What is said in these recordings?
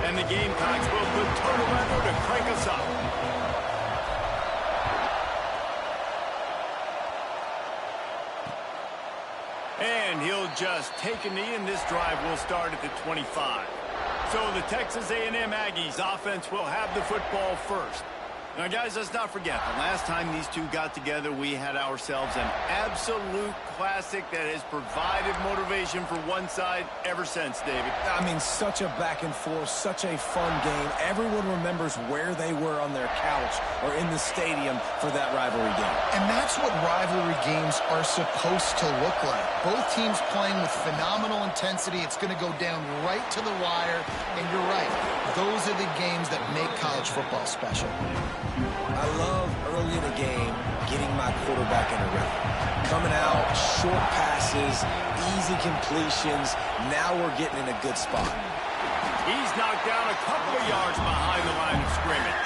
And the Gamecocks will put total weather to crank us up. And he'll just take a knee, and this drive will start at the 25. So the Texas A&M Aggies offense will have the football first. Now, guys, let's not forget, the last time these two got together, we had ourselves an absolute classic that has provided motivation for one side ever since, David. I mean, such a back and forth, such a fun game. Everyone remembers where they were on their couch or in the stadium for that rivalry game. And that's what rivalry games are supposed to look like. Both teams playing with phenomenal intensity. It's going to go down right to the wire. And you're right, those are the games that make college football special. I love early in the game getting my quarterback in a rhythm. Coming out, short passes, easy completions. Now we're getting in a good spot. He's knocked down a couple of yards behind the line of scrimmage.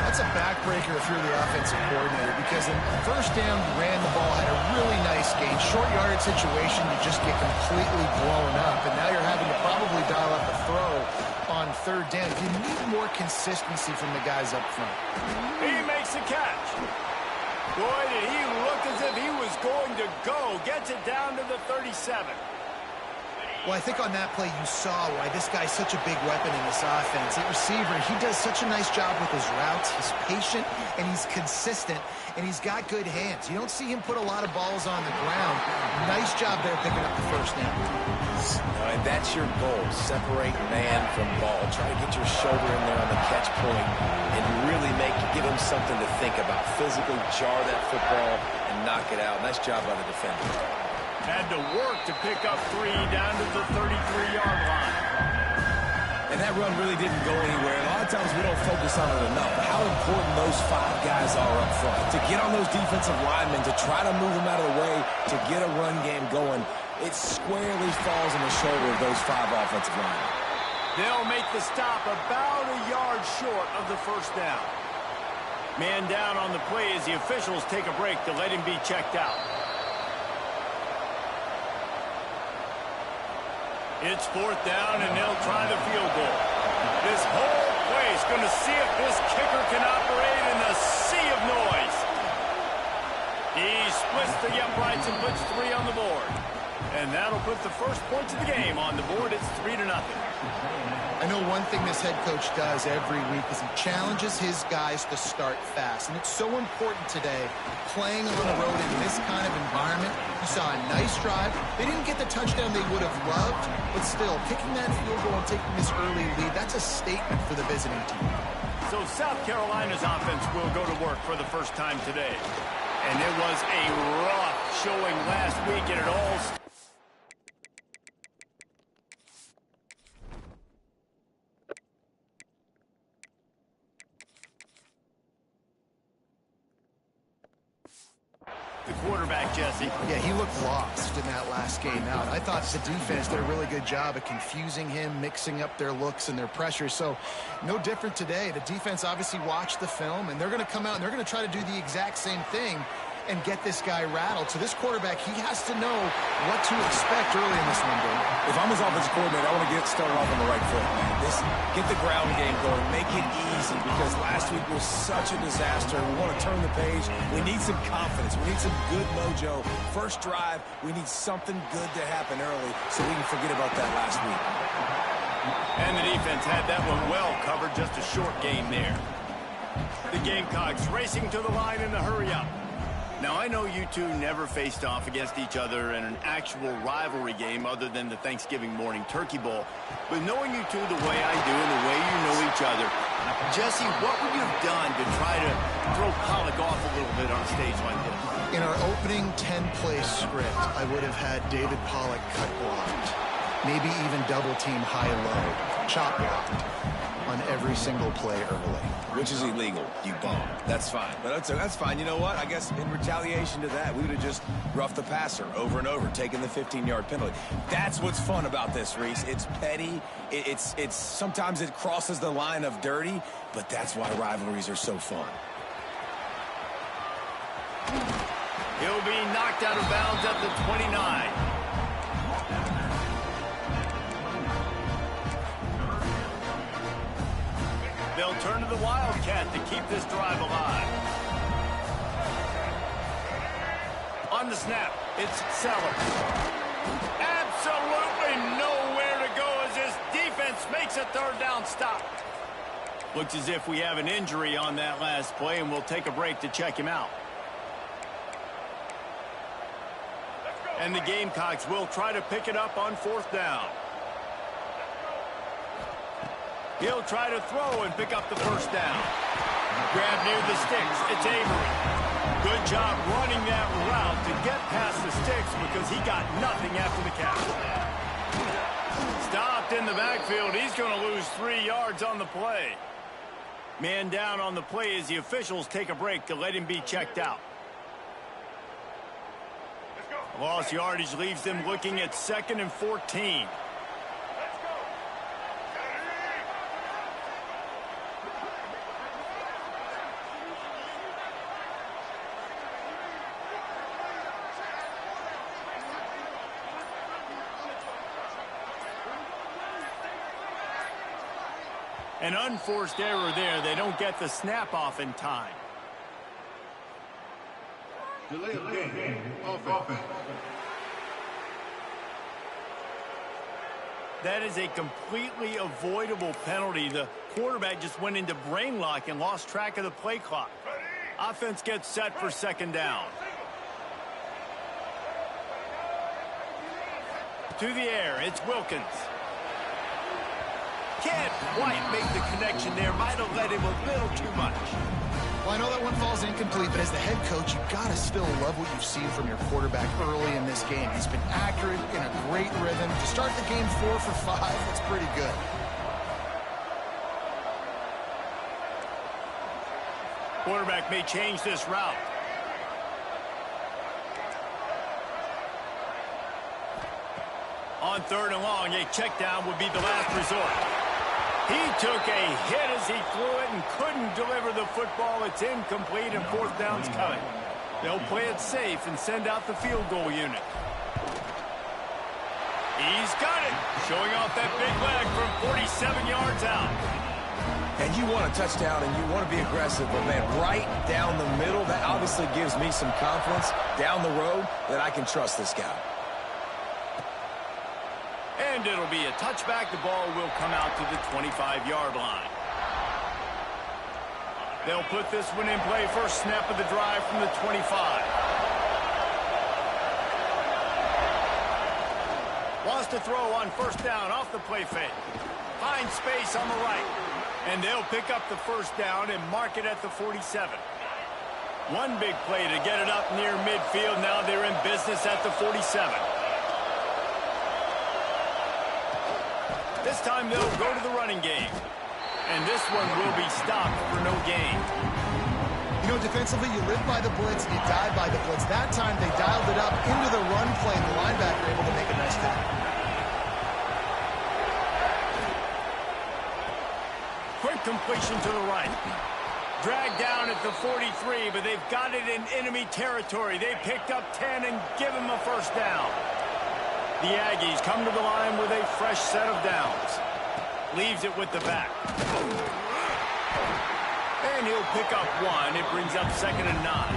That's a backbreaker if you're the offensive coordinator, because in first down, you ran the ball, had a really nice gain. Short yardage situation, you just get completely blown up, and now you're having to probably dial up a throw on third down. You need more consistency from the guys up front. He makes the catch. Boy, did he look as if he was going to go. Gets it down to the 37. Well, I think on that play you saw why this guy's such a big weapon in this offense. At receiver, he does such a nice job with his routes. He's patient, and he's consistent, and he's got good hands. You don't see him put a lot of balls on the ground. Nice job there picking up the first down. All right, that's your goal. Separate man from ball. Try to get your shoulder in there on the catch point and really give him something to think about. Physically jar that football and knock it out. Nice job by the defender. Had to work to pick up 3 down to the 33-yard line. And that run really didn't go anywhere. A lot of times we don't focus on it enough. But how important those 5 guys are up front. To get on those defensive linemen, to try to move them out of the way, to get a run game going, it squarely falls on the shoulder of those 5 offensive linemen. They'll make the stop about a yard short of the first down. Man down on the play as the officials take a break to let him be checked out. It's fourth down, and they'll try the field goal. This whole play is going to see if this kicker can operate in a sea of noise. He splits the uprights and puts 3 on the board. And that'll put the first points of the game on the board. It's 3-0. I know one thing this head coach does every week is he challenges his guys to start fast. And it's so important today, playing on the road in this kind of environment. You saw a nice drive. They didn't get the touchdown they would have loved, but still, kicking that field goal and taking this early lead, that's a statement for the visiting team. So South Carolina's offense will go to work for the first time today. And it was a rough showing last week, and it all the quarterback, Jesse. Yeah, he looked lost in that last game out. I thought the defense did a really good job of confusing him, mixing up their looks and their pressure. So no different today. The defense obviously watched the film, and they're going to come out and they're going to try to do the exact same thing and get this guy rattled. So this quarterback, he has to know what to expect early in this one game. If I'm his offensive coordinator, I want to get started off on the right foot. Get the ground game going. Make it easy, because last week was such a disaster. We want to turn the page. We need some confidence. We need some good mojo. First drive, we need something good to happen early so we can forget about that last week. And the defense had that one well covered. Just a short game there. The Gamecocks racing to the line in a hurry-up. Now, I know you two never faced off against each other in an actual rivalry game other than the Thanksgiving morning turkey bowl. But knowing you two the way I do and the way you know each other, Jesse, what would you have done to try to throw Pollock off a little bit on a stage like this? In our opening 10-play script, I would have had David Pollock cut blocked. Maybe even double-team high-low, chop blocked on every single play early. Which is illegal, you bum. That's fine. But that's fine. You know what? I guess in retaliation to that, we would have just roughed the passer over and over, taking the 15-yard penalty. That's what's fun about this, Reese. It's petty. It's sometimes it crosses the line of dirty, but that's why rivalries are so fun. He'll be knocked out of bounds at the 29. they'll turn to the Wildcat to keep this drive alive. On the snap, it's Sellers. Absolutely nowhere to go as this defense makes a third down stop. Looks as if we have an injury on that last play, and we'll take a break to check him out. And the Gamecocks will try to pick it up on fourth down. He'll try to throw and pick up the first down. Grab near the sticks. It's Avery. Good job running that route to get past the sticks because he got nothing after the catch. Stopped in the backfield. He's going to lose 3 yards on the play. Man down on the play as the officials take a break to let him be checked out. Lost yardage leaves them looking at 2nd and 14. An unforced error there. They don't get the snap off in time. Delay of game. Offense. That is a completely avoidable penalty. The quarterback just went into brain lock and lost track of the play clock. Offense gets set for 2nd down. To the air, it's Wilkins. Can't quite make the connection there. Might have led him a little too much. Well, I know that one falls incomplete, but as the head coach, you've got to still love what you've seen from your quarterback early in this game. He's been accurate, in a great rhythm. To start the game 4 for 5, that's pretty good. Quarterback may change this route. On 3rd and long, a check down would be the last resort. He took a hit as he threw it and couldn't deliver the football. It's incomplete and 4th down's coming. They'll play it safe and send out the field goal unit. He's got it. Showing off that big leg from 47 yards out. And you want a touchdown and you want to be aggressive, but man, right down the middle, that obviously gives me some confidence down the road that I can trust this guy. And it'll be a touchback. The ball will come out to the 25-yard line. They'll put this one in play. First snap of the drive from the 25. Wants to throw on 1st down off the play fake. Finds space on the right. And they'll pick up the 1st down and mark it at the 47. One big play to get it up near midfield. Now they're in business at the 47. This time they'll go to the running game. And this one will be stopped for no gain. You know, defensively, you live by the blitz, you die by the blitz. That time they dialed it up into the run play, and the linebacker able to make a nice tackle. Quick completion to the right. Dragged down at the 43, but they've got it in enemy territory. They picked up 10 and give him a 1st down. The Aggies come to the line with a fresh set of downs. Leaves it with the back. And he'll pick up 1. It brings up 2nd and 9.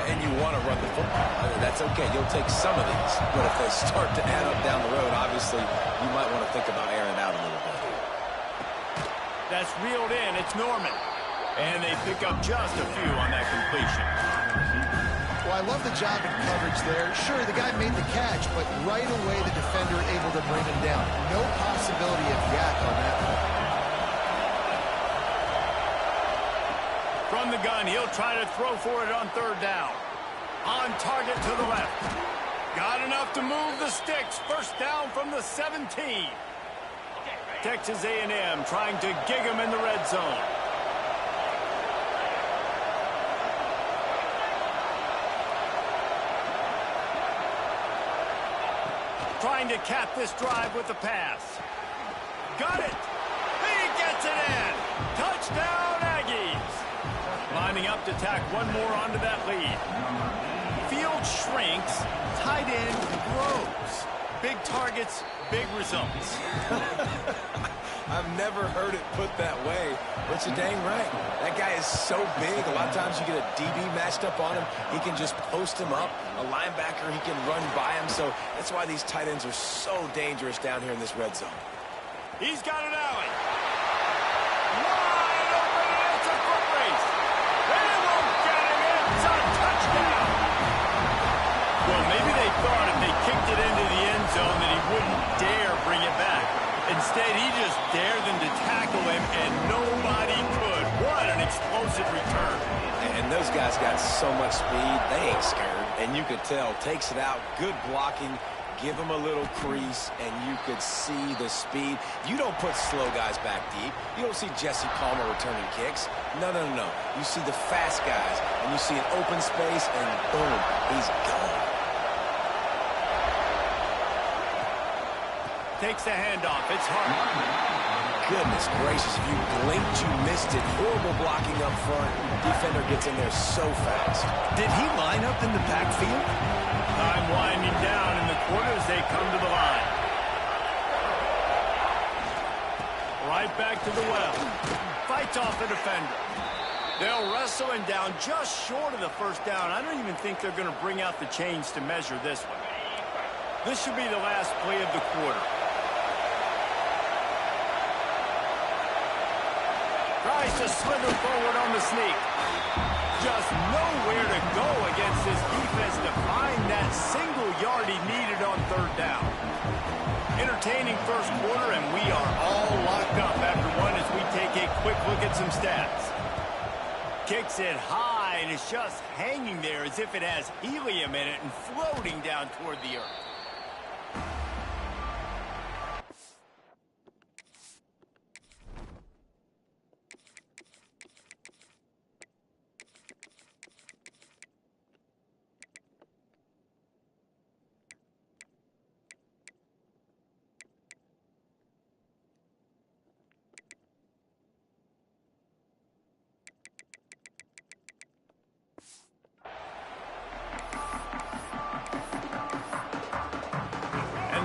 And you want to run the football. I mean, that's okay. You'll take some of these. But if they start to add up down the road, obviously, you might want to think about airing out a little bit. That's reeled in. It's Norman. And they pick up just a few on that completion. Well, I love the job in coverage there. Sure, the guy made the catch, but right away the defender able to bring him down. No possibility of yak on that one. From the gun, he'll try to throw for it on 3rd down. On target to the left. Got enough to move the sticks. 1st down from the 17. Texas A&M trying to gig him in the red zone. Trying to cap this drive with the pass. Got it. He gets it in. Touchdown, Aggies. Lining up to tack one more onto that lead. Field shrinks. Tight end grows. Big targets, big results. I've never heard it put that way, but you're dang right. That guy is so big. A lot of times you get a DB matched up on him. He can just post him up. A linebacker, he can run by him. So that's why these tight ends are so dangerous down here in this red zone. He's got it, Allen. Wide open, and it's a foot race. They won't get him. It's a touchdown. Well, maybe they thought if they kicked it into the end zone that he wouldn't dare bring it back. Instead, he just dared them to tackle him, and nobody could. What an explosive return. And those guys got so much speed, they ain't scared. And you could tell, takes it out, good blocking, give him a little crease, and you could see the speed. You don't put slow guys back deep. You don't see Jesse Palmer returning kicks. No, no, no. You see the fast guys, and you see an open space, and boom, he's gone. Takes the handoff. It's hard. Goodness gracious, if you blinked, you missed it. Horrible blocking up front. Defender gets in there so fast. Did he line up in the backfield? Time winding down in the quarter as they come to the line. Right back to the well. Fights off the defender. They'll wrestle him down just short of the first down. I don't even think they're going to bring out the chains to measure this one. This should be the last play of the quarter. Tries to slither forward on the sneak. Just nowhere to go against this defense to find that single yard he needed on third down. Entertaining first quarter, and we are all locked up after one as we take a quick look at some stats. Kicks it high, and it's just hanging there as if it has helium in it and floating down toward the earth.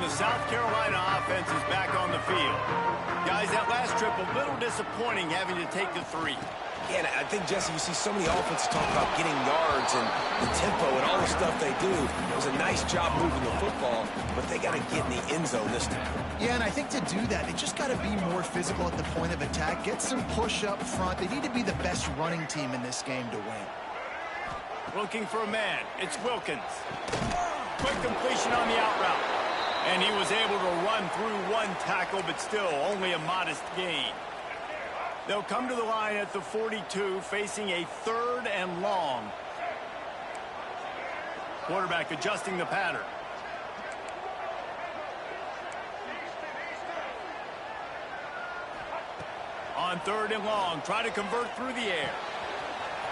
The South Carolina offense is back on the field. Guys, that last trip a little disappointing having to take the 3. Yeah, and I think, Jesse, you see so many offenses talk about getting yards and the tempo and all the stuff they do. It was a nice job moving the football, but they got to get in the end zone this time. Yeah, and I think to do that, they just got to be more physical at the point of attack, get some push up front. They need to be the best running team in this game to win. Looking for a man. It's Wilkins. Quick completion on the out route. And he was able to run through one tackle, but still only a modest gain. They'll come to the line at the 42, facing a 3rd and long. Quarterback adjusting the pattern. On 3rd and long, try to convert through the air.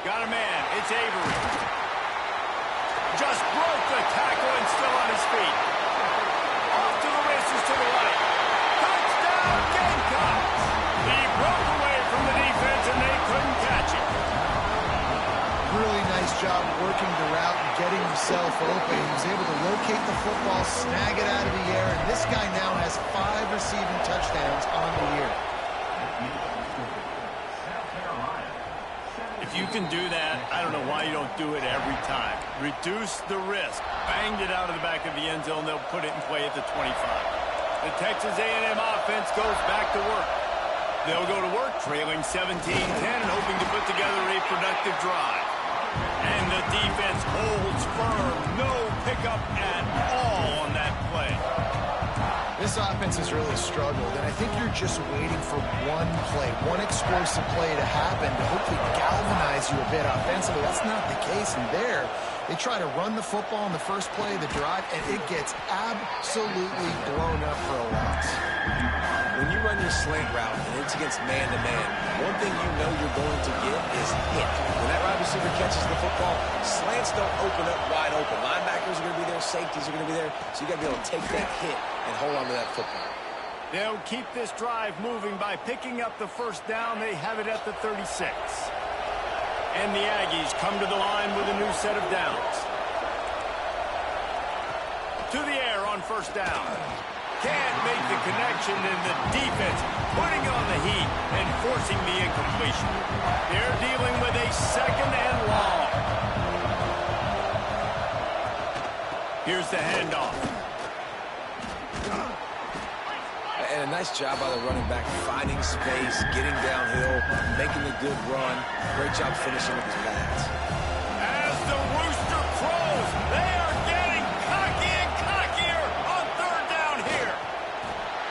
Got a man. It's Avery. Just broke the tackle and still on his feet. Off to the races to the right. Touchdown, Gamecocks! He broke away from the defense, and they couldn't catch him. Really nice job working the route and getting himself open. He was able to locate the football, snag it out of the air, and this guy now has 5 receiving touchdowns on the year. If you can do that, I don't know why you don't do it every time. Reduce the risk. Banged it out of the back of the end zone. They'll put it in play at the 25. The Texas A&M offense goes back to work. They'll go to work trailing 17-10 and hoping to put together a productive drive. And the defense holds firm. No pickup at all on that play. This offense has really struggled, and I think you're just waiting for one play, one explosive play to happen to hopefully galvanize you a bit offensively. That's not the case, and there they try to run the football in the first play of the drive, and it gets absolutely blown up for a loss. When you run your slant route and it's against man-to-man, one thing you know you're going to get is hit. When that wide receiver catches the football, slants don't open up wide open. Linebackers are going to be there, safeties are going to be there, so you got to be able to take that hit and hold on to that football. They'll keep this drive moving by picking up the first down. They have it at the 36. And the Aggies come to the line with a new set of downs. to the air on first down. Can't make the connection, and the defense putting on the heat and forcing the incompletion. They're dealing with a second and long. Here's the handoff. And a nice job by the running back, finding space, getting downhill, making a good run. Great job finishing with his pads. As the rooster crows, they are getting cocky and cockier on third down here.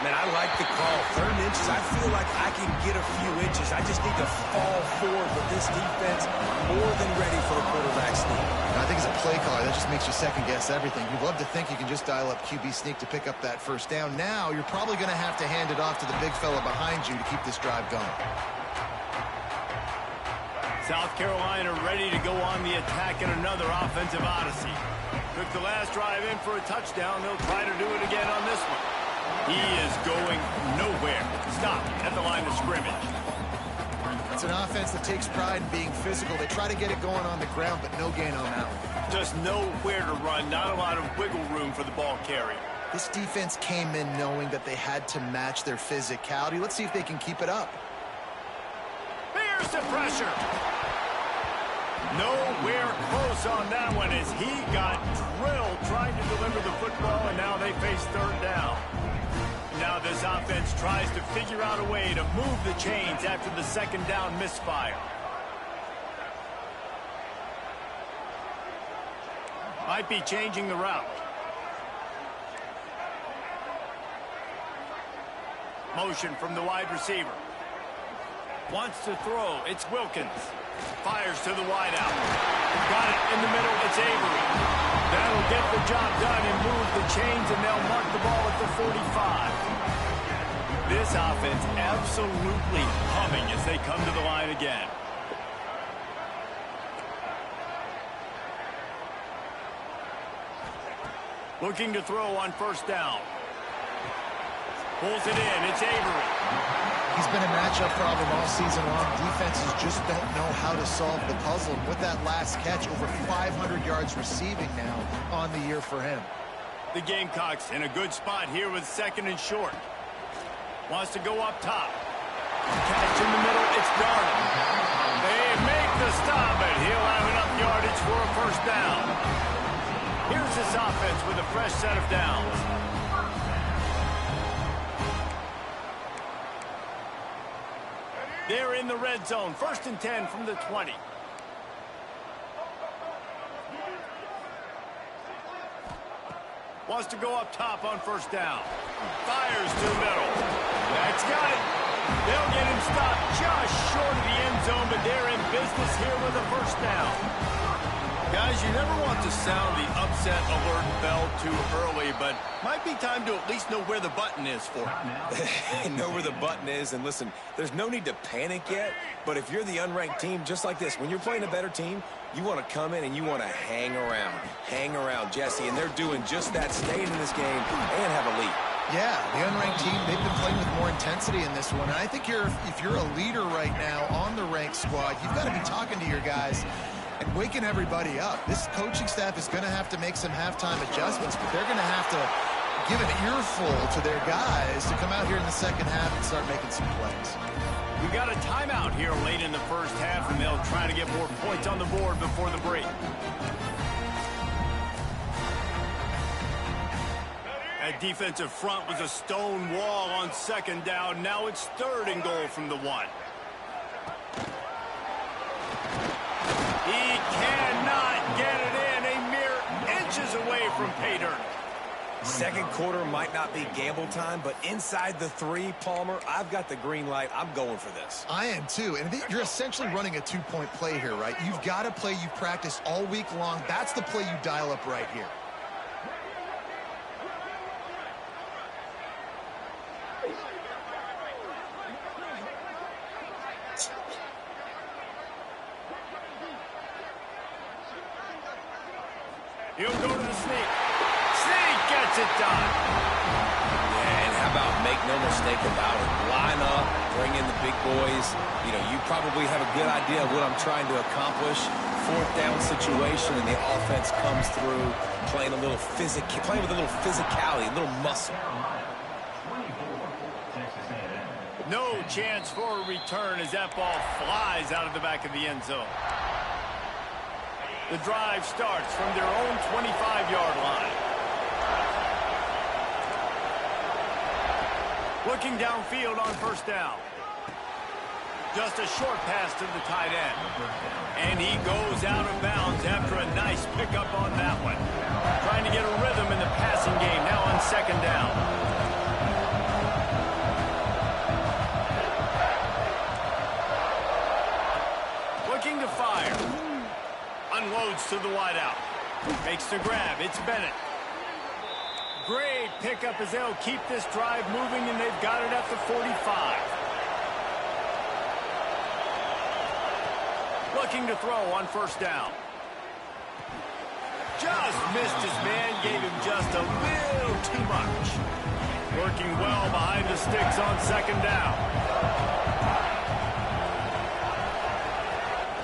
Man, I like the call. 3rd and inches, I feel like I can get a few inches. I just need to fall forward, but this defense more than ready for a quarterback sneak. I think as a play caller, that just makes you second-guess everything. You'd love to think you can just dial up QB sneak to pick up that first down. Now, you're probably going to have to hand it off to the big fella behind you to keep this drive going. South Carolina ready to go on the attack in another offensive odyssey. Took the last drive in for a touchdown. They'll try to do it again on this one. He is going nowhere. Stop at the line of scrimmage. It's an offense that takes pride in being physical. They try to get it going on the ground, but no gain on that one. Just nowhere to run. Not a lot of wiggle room for the ball carrier. This defense came in knowing that they had to match their physicality. Let's see if they can keep it up. Here's the pressure. Nowhere close on that one as he got drilled trying to deliver the football, and now they face third down. Now this offense tries to figure out a way to move the chains after the second down misfire. Might be changing the route. Motion from the wide receiver. Wants to throw. It's Wilkins. Fires to the wideout. Got it in the middle. It's Avery. That'll get the job done and move the chains, and they'll mark the ball at the 45. This offense absolutely humming as they come to the line again. Looking to throw on first down. Pulls it in. It's Avery. He's been a matchup problem all season long. Defenses just don't know how to solve the puzzle. And with that last catch, over 500 yards receiving now on the year for him. The Gamecocks in a good spot here with 2nd and short. Wants to go up top. Catch in the middle. It's Darnold. They make the stop, but he'll have enough yardage for a first down. Here's this offense with a fresh set of downs. They're in the red zone. 1st and 10 from the 20. Wants to go up top on first down. Fires to the middle. That's got it. They'll get him stopped just short of the end zone, but they're in business here with a first down. Guys, you never want to sound the upset alert bell too early, but might be time to at least know where the button is for it. Know where the button is, and listen, there's no need to panic yet, but if you're the unranked team, just like this, when you're playing a better team, you want to come in and you want to hang around Jesse, and they're doing just that, staying in this game and have a lead. Yeah, the unranked team, they've been playing with more intensity in this one, and I think if you're a leader right now on the ranked squad, you've got to be talking to your guys and waking everybody up. This coaching staff is going to have to make some halftime adjustments, but they're going to have to give an earful to their guys to come out here in the second half and start making some plays. We've got a timeout here late in the first half, and they'll try to get more points on the board before the break. That defensive front was a stone wall on second down. Now it's 3rd and goal from the 1. He cannot get it in. A mere inches away from pay dirt. Second quarter might not be gamble time, but inside the 3, Palmer, I've got the green light. I'm going for this. I am too, and you're essentially running a 2-point play here, right? You've got a play you've practiced all week long. That's the play you dial up right here. He'll go to the sneak. Sneak gets it done. Yeah, and how about make no mistake about it. Line up, bring in the big boys. You know, you probably have a good idea of what I'm trying to accomplish. fourth down situation and the offense comes through playing with a little physicality, a little muscle. No chance for a return as that ball flies out of the back of the end zone. The drive starts from their own 25-yard line. Looking downfield on first down. Just a short pass to the tight end. And he goes out of bounds after a nice pickup on that one. Trying to get a rhythm in the passing game now on second down. Looking to fire. Unloads to the wideout. Makes the grab. It's Bennett. Great pickup as they'll keep this drive moving, and they've got it at the 45. Looking to throw on first down. Just missed his man, gave him just a little too much. Working well behind the sticks on second down.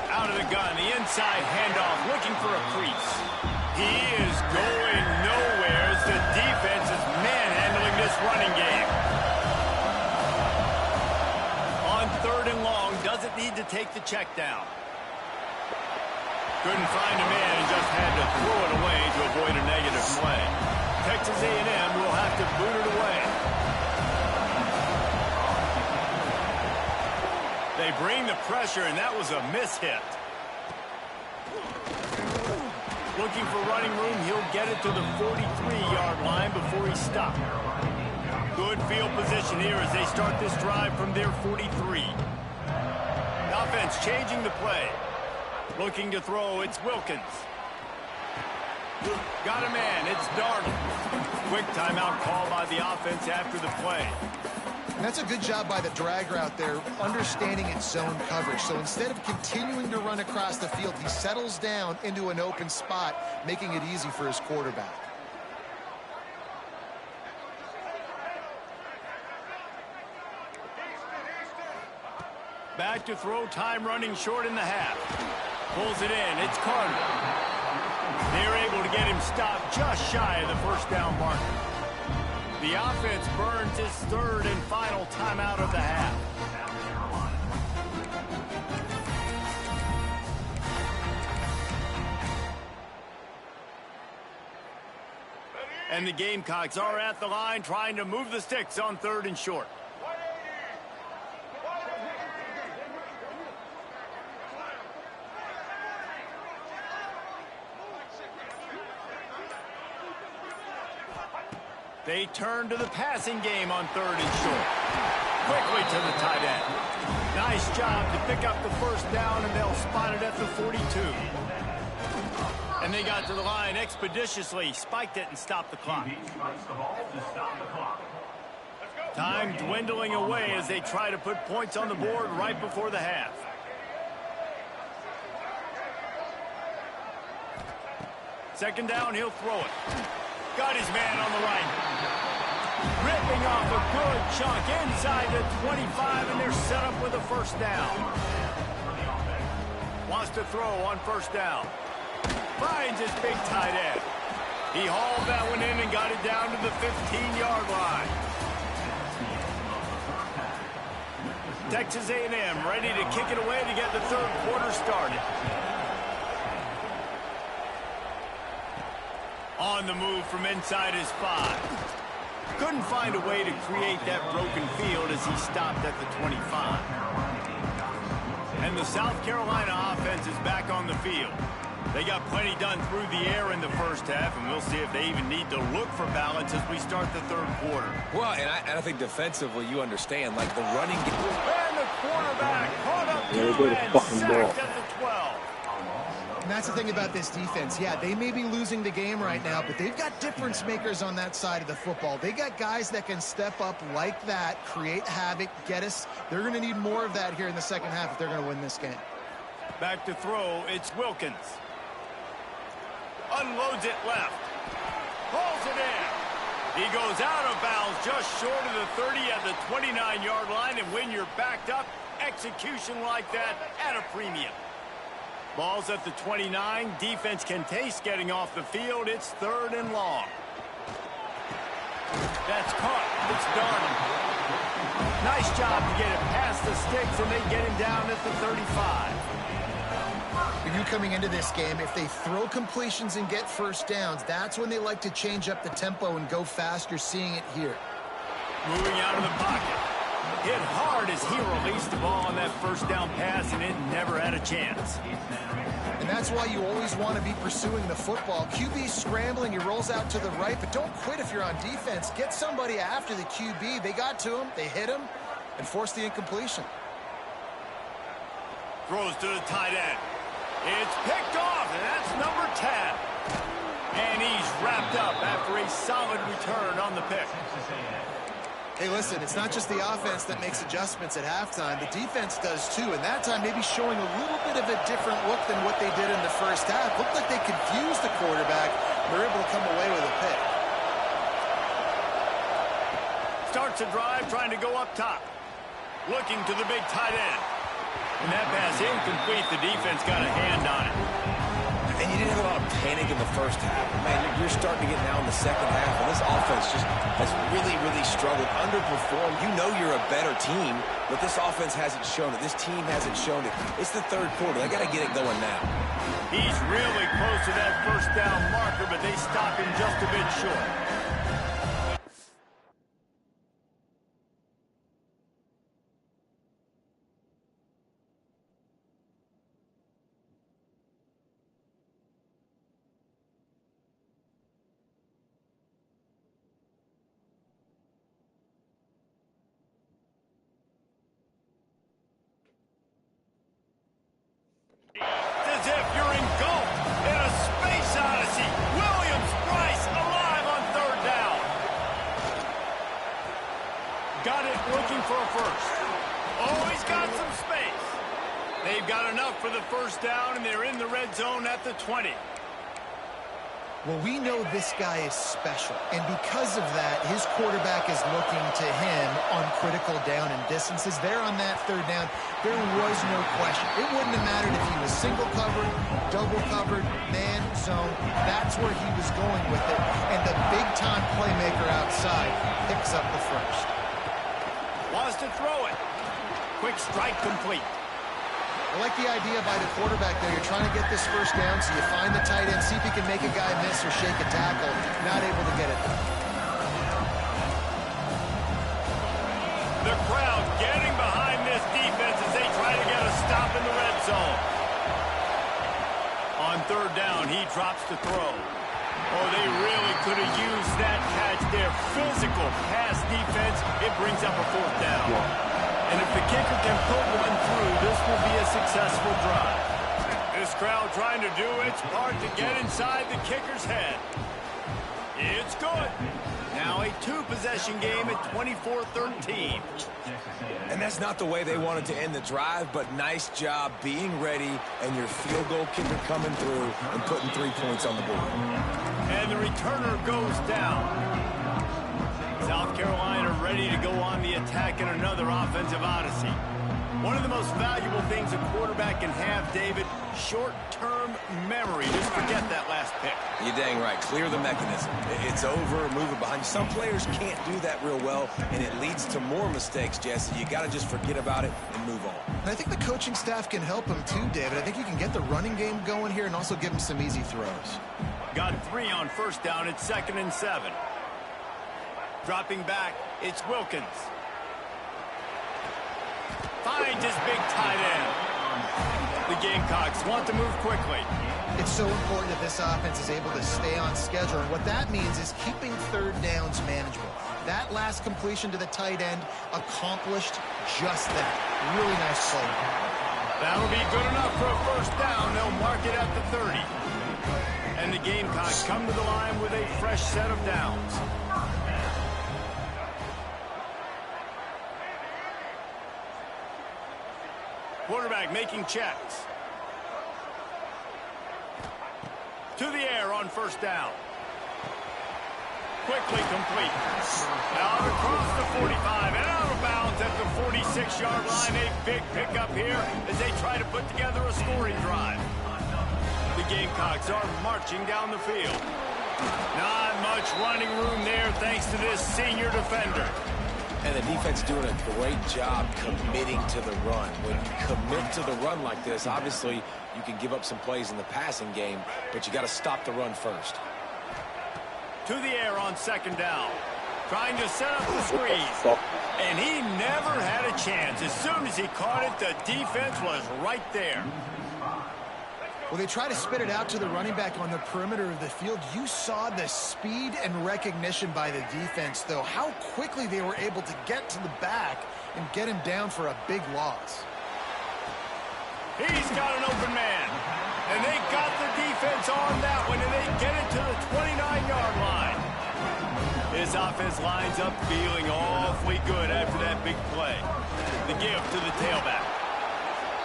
Out of the gun, the inside handoff, looking for a crease. He is going nowhere as the defense is manhandling this running game. On third and long, doesn't need to take the check down. Couldn't find a man and just had to throw it away to avoid a negative play. Texas A&M will have to boot it away. They bring the pressure, and that was a miss-hit. Looking for running room, he'll get it to the 43-yard line before he stopped. Good field position here as they start this drive from their 43. The offense changing the play. Looking to throw, it's Wilkins. Got a man, it's Darnold. Quick timeout call by the offense after the play. And that's a good job by the drag route there, understanding its zone coverage. So instead of continuing to run across the field, he settles down into an open spot, making it easy for his quarterback. Back to throw, time running short in the half. Pulls it in, it's Carter. They're able to get him stopped just shy of the first down marker. The offense burns his third and final timeout of the half. And the Gamecocks are at the line trying to move the sticks on third and short. They turn to the passing game on third and short. Quickly to the tight end. Nice job to pick up the first down, and they'll spot it at the 42. And they got to the line expeditiously, spiked it, and stopped the clock. Time dwindling away as they try to put points on the board right before the half. Second down, he'll throw it. Got his man on the right. Ripping off a good chunk inside the 25, and they're set up with a first down. Wants to throw on first down. Finds his big tight end. He hauled that one in and got it down to the 15-yard line. Texas A&M ready to kick it away to get the third quarter started. On the move from inside his 5. Couldn't find a way to create that broken field as he stopped at the 25. And the South Carolina offense is back on the field. They got plenty done through the air in the first half, and we'll see if they even need to look for balance as we start the third quarter. Well, and I think defensively you understand, like the running game. And the quarterback caught up to and sacked at the 12. And that's the thing about this defense. Yeah, they may be losing the game right now, but they've got difference makers on that side of the football. They got guys that can step up like that, create havoc, get us. They're going to need more of that here in the second half if they're going to win this game. Back to throw, it's Wilkins. Unloads it left. Pulls it in. He goes out of bounds just short of the 30 at the 29-yard line, and when you're backed up, execution like that at a premium. Ball's at the 29. Defense can taste getting off the field. It's 3rd and long. That's caught. It's Darnold. Nice job to get it past the sticks, and they get him down at the 35. For you coming into this game, if they throw completions and get first downs, that's when they like to change up the tempo and go fast. You're seeing it here. Moving out of the pocket. Hit hard as he released the ball on that first down pass, and it never had a chance. And that's why you always want to be pursuing the football. QB's scrambling, he rolls out to the right, but don't quit if you're on defense. Get somebody after the QB. They got to him, they hit him, and forced the incompletion. Throws to the tight end. It's picked off, and that's number 10. And he's wrapped up after a solid return on the pick. Hey, listen, it's not just the offense that makes adjustments at halftime. The defense does too, and that time maybe showing a little bit of a different look than what they did in the first half. Looked like they confused the quarterback. They're able to come away with a pick. Starts a drive trying to go up top. Looking to the big tight end. And that pass incomplete. The defense got a hand on it. And you didn't have a lot of panic in the first half. Man, you're starting to get now in the second half, and this offense just has really, really struggled, underperformed. You know you're a better team, but this offense hasn't shown it. This team hasn't shown it. It's the 3rd quarter. They got to get it going now. He's really close to that first down marker, but they stop him just a bit short. As if you're engulfed in a space odyssey. Williams-Brice alive on 3rd down. Got it looking for a first. Oh, he's got some space. They've got enough for the first down, and they're in the red zone at the 20. Well, we know this guy is special, and because of that, his quarterback is looking to him on critical down and distances. There on that 3rd down, there was no question. It wouldn't have mattered if he was single covered, double covered, man, zone. That's where he was going with it, and the big-time playmaker outside picks up the first. Wants to throw it. Quick strike complete. I like the idea by the quarterback there. You're trying to get this first down, so you find the tight end, see if he can make a guy miss or shake a tackle. Not able to get it done. The crowd getting behind this defense as they try to get a stop in the red zone. On 3rd down, he drops to throw. Oh, they really could have used that catch there. Physical pass defense. It brings up a 4th down. And if the kicker can put one through, this will be a successful drive. This crowd trying to do its part to get inside the kicker's head. It's good. Now a 2-possession game at 24-13. And that's not the way they wanted to end the drive, but nice job being ready and your field goal kicker coming through and putting 3 points on the board. And the returner goes down. South Carolina ready to go on the attack in another offensive odyssey. One of the most valuable things a quarterback can have, David, short-term memory. Just forget that last pick. You're dang right. Clear the mechanism. It's over, move it behind you. Some players can't do that real well, and it leads to more mistakes, Jesse. You got to just forget about it and move on. And I think the coaching staff can help him too, David. I think you can get the running game going here and also give him some easy throws. Got 3 on first down at 2nd and 7. Dropping back, it's Wilkins. Finds his big tight end. The Gamecocks want to move quickly. It's so important that this offense is able to stay on schedule, and what that means is keeping 3rd downs manageable. That last completion to the tight end accomplished just that. Really nice play. That'll be good enough for a first down. They'll mark it at the 30. And the Gamecocks come to the line with a fresh set of downs. Quarterback making checks. To the air on first down. Quickly complete. Out across the 45 and out of bounds at the 46-yard line. A big pickup here as they try to put together a scoring drive. Gamecocks are marching down the field. Not much running room there thanks to this senior defender. And the defense doing a great job committing to the run. When you commit to the run like this, obviously you can give up some plays in the passing game, but you got to stop the run first. To the air on second down. Trying to set up the screen. And he never had a chance. As soon as he caught it, the defense was right there. Well, they try to spit it out to the running back on the perimeter of the field. You saw the speed and recognition by the defense, though. How quickly they were able to get to the back and get him down for a big loss. He's got an open man. And they got the defense on that one, and they get it to the 29-yard line. His offense lines up feeling awfully good after that big play. The give to the tailback.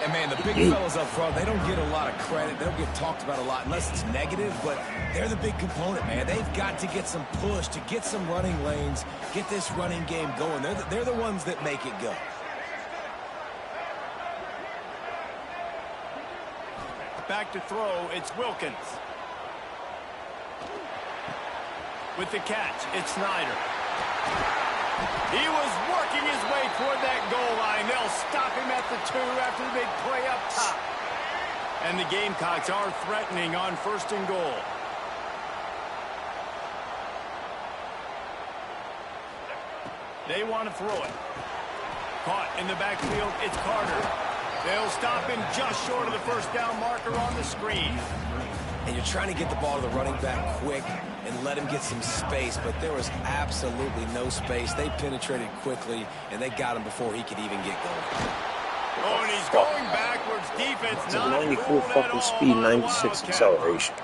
And, man, the big fellas up front, they don't get a lot of credit. They don't get talked about a lot unless it's negative, but they're the big component, man. They've got to get some push, to get some running lanes, get this running game going. They're the ones that make it go. Back to throw, it's Wilkins. With the catch, it's Snyder. He was working his way toward that goal line. They'll stop him at the 2 after the big play up top. And the Gamecocks are threatening on 1st and goal. They want to throw it. Caught in the backfield, it's Carter. They'll stop him just short of the 1st down marker on the screen. And you're trying to get the ball to the running back quick and let him get some space, but there was absolutely no space. They penetrated quickly, and they got him before he could even get going. Oh, and he's going backwards. Defense It's a not 94 fucking speed, 96 acceleration.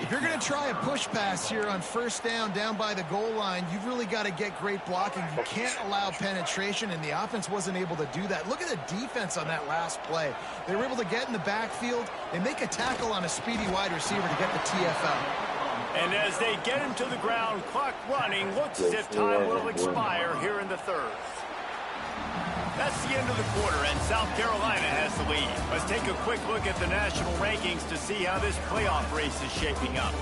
If you're going to try a push pass here on 1st down by the goal line, you've really got to get great blocking. You can't allow penetration, and the offense wasn't able to do that. Look at the defense on that last play. They were able to get in the backfield. They make a tackle on a speedy wide receiver to get the TFL. And as they get him to the ground, clock running, looks as if time will expire here in the 3rd. That's the end of the quarter, and South Carolina has the lead. Let's take a quick look at the national rankings to see how this playoff race is shaping up.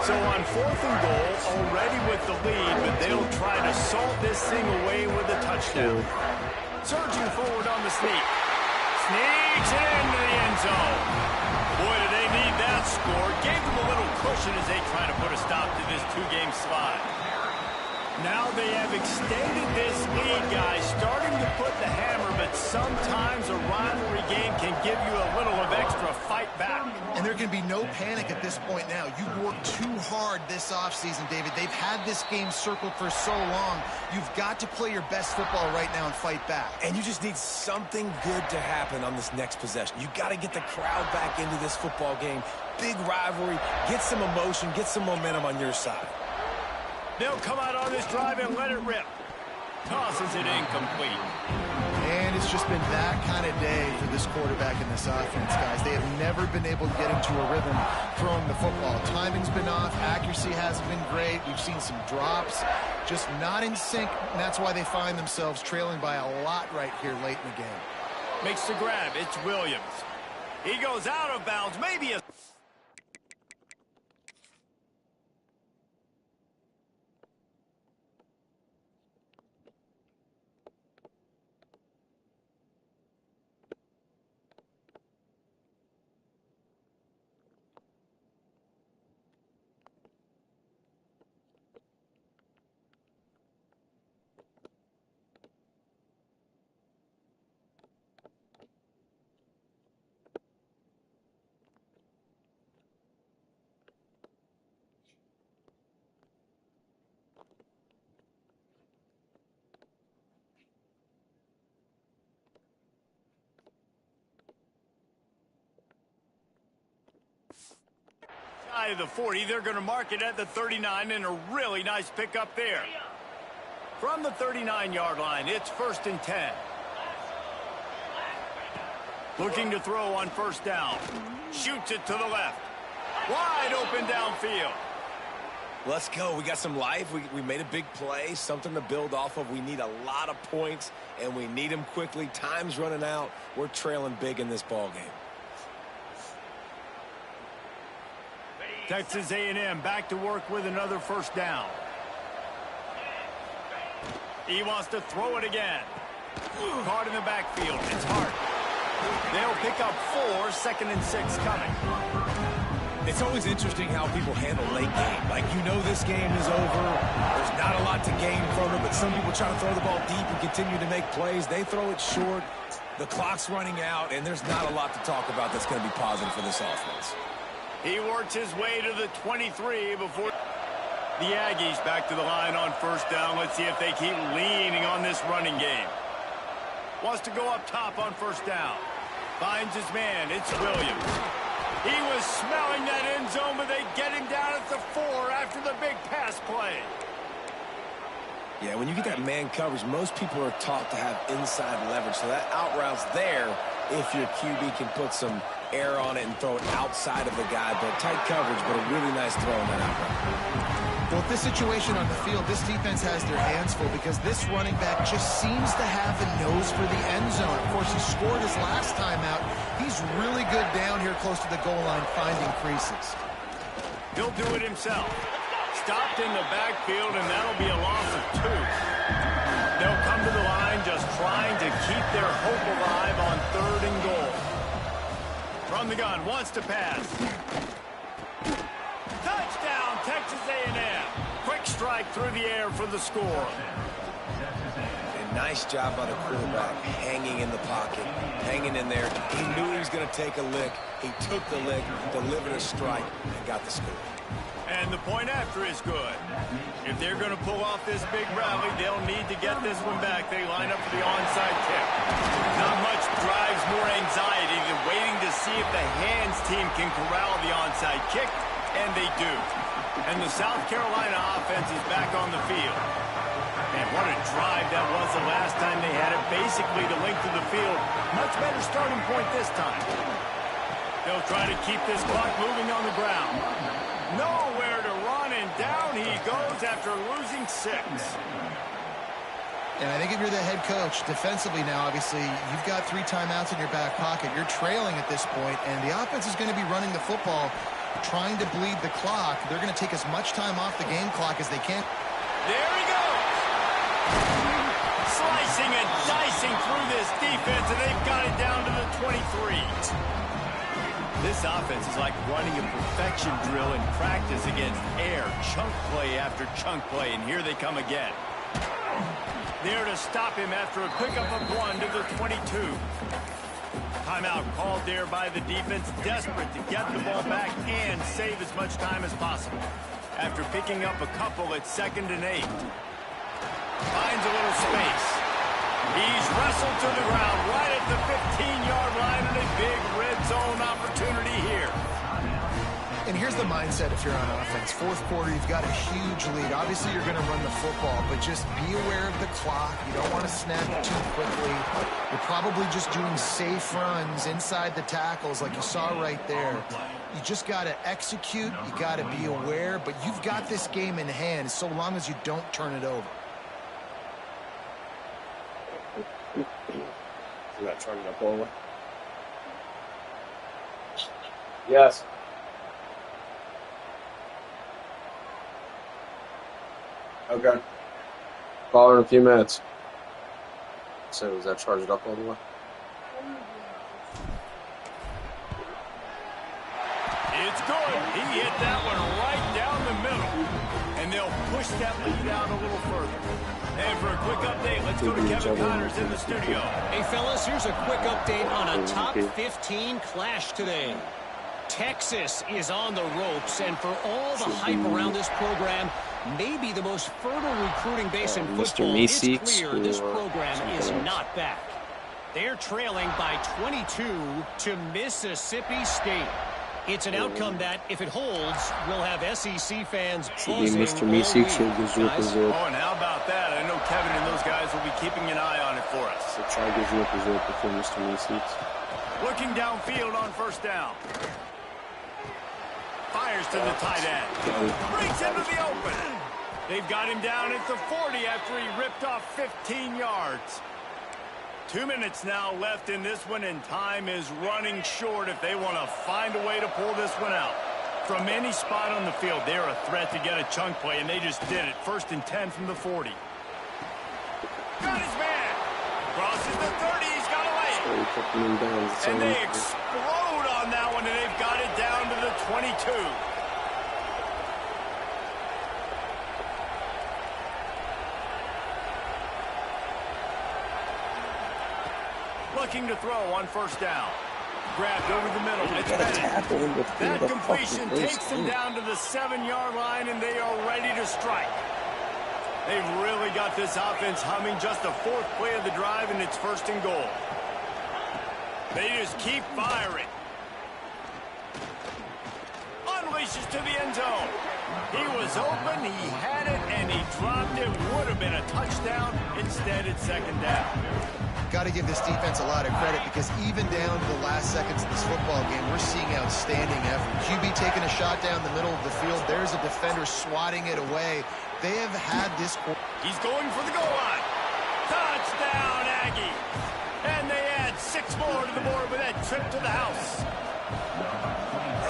So on 4th and goal, already with the lead, but they'll try to salt this thing away with a touchdown. Surging forward on the sneak. Sneaks it into the end zone. Boy, do they need that score. Gave them a little cushion as they try to put a stop to this 2-game slide. Now they have extended this lead, guys, starting to put the hammer, but sometimes a rivalry game can give you a little of extra fight back. And there can be no panic at this point now. You've worked too hard this offseason, David. They've had this game circled for so long. You've got to play your best football right now and fight back. And you just need something good to happen on this next possession. You got to get the crowd back into this football game. Big rivalry. Get some emotion. Get some momentum on your side. They'll come out on this drive and let it rip. Tosses it incomplete. And it's just been that kind of day for this quarterback and this offense, guys. They have never been able to get into a rhythm throwing the football. Timing's been off. Accuracy hasn't been great. We've seen some drops. Just not in sync, and that's why they find themselves trailing by a lot right here late in the game. Makes the grab. It's Williams. He goes out of bounds. Maybe a... Of the 40, they're going to mark it at the 39, and a really nice pickup there. From the 39-yard line, it's 1st and 10. Looking to throw on first down. Shoots it to the left. Wide open downfield. Let's go. We got some life. We made a big play, something to build off of. We need a lot of points, and we need them quickly. Time's running out. We're trailing big in this ball game. Texas A&M back to work with another first down. He wants to throw it again. Caught in the backfield. It's Hart. They'll pick up 4, 2nd and 6 coming. It's always interesting how people handle late game. Like, you know this game is over. There's not a lot to gain from it, but some people try to throw the ball deep and continue to make plays. They throw it short. The clock's running out, and there's not a lot to talk about that's going to be positive for this offense. He works his way to the 23 before the Aggies back to the line on first down. Let's see if they keep leaning on this running game. Wants to go up top on first down. Finds his man. It's Williams. He was smelling that end zone, but they get him down at the 4 after the big pass play. Yeah, when you get that man coverage, most people are taught to have inside leverage. So that out route's there if your QB can put some air on it and throw it outside of the guy. But tight coverage, but a really nice throw in that out route. Well, with this situation on the field, this defense has their hands full because this running back just seems to have a nose for the end zone. Of course, he scored his last time out. He's really good down here close to the goal line finding creases. He'll do it himself. Stopped in the backfield, and that'll be a loss of 2. They'll come to the line just trying to keep their hope alive on 3rd and goal. From the gun, wants to pass. Touchdown, Texas A&M. Quick strike through the air for the score. And nice job by the quarterback, hanging in the pocket, hanging in there. He knew he was going to take a lick. He took the lick, delivered a strike, and got the score. And the point after is good. If they're going to pull off this big rally, they'll need to get this one back. They line up for the onside kick. Not much drives more anxiety than waiting to see if the hands team can corral the onside kick, and they do. And the South Carolina offense is back on the field. And what a drive that was the last time they had it. Basically the length of the field. Much better starting point this time. They'll try to keep this clock moving on the ground. Nowhere to run, and down he goes after losing 6. And I think if you're the head coach, defensively now, obviously, you've got 3 timeouts in your back pocket. You're trailing at this point, and the offense is going to be running the football, trying to bleed the clock. They're going to take as much time off the game clock as they can. There he goes! Slicing and dicing through this defense, and they've got it down to the 23. This offense is like running a perfection drill in practice against air. Chunk play after chunk play, and here they come again. There to stop him after a pickup of 1 to the 22. Timeout called there by the defense, desperate to get the ball back and save as much time as possible. After picking up a couple at 2nd and 8. Finds a little space. He's wrestled to the ground right at the 15-yard line, and a big red zone opportunity here. And here's the mindset if you're on offense. 4th quarter, you've got a huge lead. Obviously, you're going to run the football, but just be aware of the clock. You don't want to snap it too quickly. You're probably just doing safe runs inside the tackles like you saw right there. You just got to execute. You got to be aware, but you've got this game in hand so long as you don't turn it over. I'm not charging up all the way. Yes. Okay. Call in a few minutes. So is that charged up all the way? It's good. He hit that one right down the middle. And they'll push that lead out a little further. And for a quick update, let's go to Kevin Connors in the studio. Hey, fellas, here's a quick update on a top 15 clash today. Texas is on the ropes, and for all the hype around this program, maybe the most fertile recruiting base in football, it's clear this program is not back. They're trailing by 22 to Mississippi State. It's an outcome that, if it holds, will have SEC fans buzzing Mr. Meeseeks will give you a result. Oh, and how about that? I know Kevin and those guys will be keeping an eye on it for us. So try to give you a result before Mr. Meeseeks. Looking downfield on first down. Fires to the tight end. Breaks into the open. They've got him down at the 40 after he ripped off 15 yards. 2 minutes now left in this one, and time is running short if they want to find a way to pull this one out. From any spot on the field, they're a threat to get a chunk play, and they just did it. 1st and 10 from the 40. Got his man. Crosses the 30. He's got a lay. And they explode on that one, and they've got it down to the 22. Looking to throw on first down. Grabbed over the middle. It's Bennett. That completion takes them down to the 7-yard line, and they are ready to strike. They've really got this offense humming. Just the 4th play of the drive, and it's 1st and goal. They just keep firing. Unleashes to the end zone. He was open, he had it, and he dropped it. Would have been a touchdown. Instead, it's 2nd down. Got to give this defense a lot of credit because even down to the last seconds of this football game, we're seeing outstanding effort. QB taking a shot down the middle of the field. There's a defender swatting it away. They have had this. He's going for the goal line. Touchdown, Aggie. And they add 6 more to the board with that trip to the house.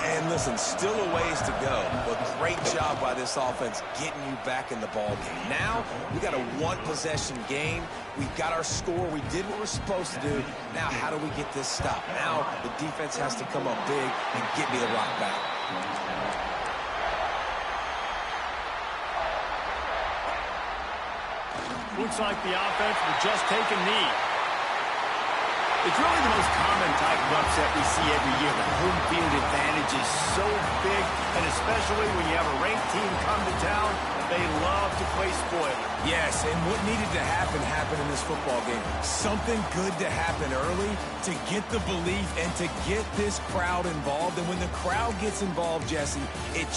And listen, still a ways to go, but great job by this offense getting you back in the ball game. Now, we got a 1-possession game. We've got our score. We did what we're supposed to do. Now, how do we get this stopped? Now, the defense has to come up big and get me the rock back. Looks like the offense will just take a knee. It's really the most common type of upset we see every year. The home field advantage is so big, and especially when you have a ranked team come to town, they love to play spoiler. Yes, and what needed to happen happened in this football game. Something good to happen early to get the belief and to get this crowd involved. And when the crowd gets involved, Jesse, it